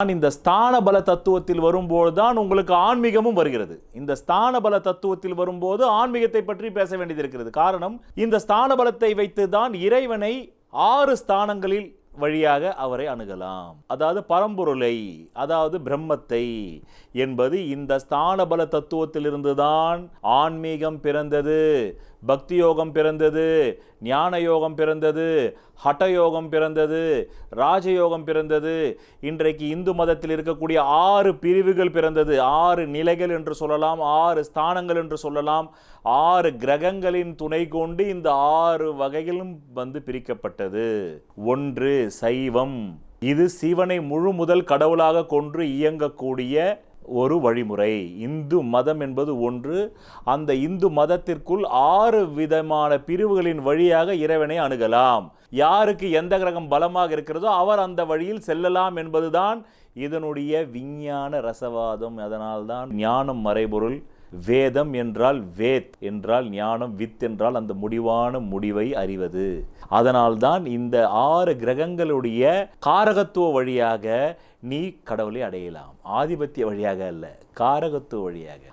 இந்த ஸ்தான பல தத்துவத்தில் வரும்போது தான் உங்களுக்கு ஆன்மீகமும் வருகிறது. இந்த ஸ்தான பல தத்துவத்தில் வரும்போது ஆன்மீகத்தை பற்றி பேச வேண்டியது இருக்கிறது. காரணம், இந்த ஸ்தான பலத்தை வைத்து தான் இறைவனை 6 ஸ்தானங்களில் வழியாக அவரை அணுகலாம். அதாவது பரம்பொருளை, அதாவது பிரம்மத்தை என்பது இந்த ஸ்தான பல தத்துவத்திலிருந்து தான் ஆன்மீகம் பிறந்தது, பக்தி யோகம் பிறந்தது, ஞான யோகம் பிறந்தது, ஹட்டயோகம் பிறந்தது, ராஜயோகம் பிறந்தது. இன்றைக்கு இந்து மதத்தில் இருக்கக்கூடிய 6 பிரிவுகள் பிறந்தது. 6 நிலைகள் என்று சொல்லலாம், 6 ஸ்தானங்கள் என்று சொல்லலாம். 6 கிரகங்களின் துணை கொண்டு இந்த 6 வகைகளும் பிரிக்கப்பட்டது. 1 சைவம். இது சிவனை முழு முதல் கடவுளாக கொன்று இயங்கக்கூடிய ஒரு வழிமுறை. இந்து மதம் என்பது ஒன்று. அந்த இந்து மதத்திற்குள் 6 விதமான பிரிவுகளின் வழியாக இறைவனை அணுகலாம். யாருக்கு எந்த கிரகம் பலமாக இருக்கிறதோ அவர் அந்த வழியில் செல்லலாம் என்பதுதான் இதனுடைய விஞ்ஞான ரசவாதம். அதனால்தான் ஞானம் மறைபொருள், வேதம் என்றால் வேத் என்றால் ஞானம், வித் என்றால் அந்த முடிவான முடிவை அறிவது. அதனால்தான் இந்த 6 கிரகங்களுடைய காரகத்துவ வழியாக நீ கடவுளை அடையலாம். ஆதிபத்திய வழியாக அல்ல, காரகத்துவ வழியாக.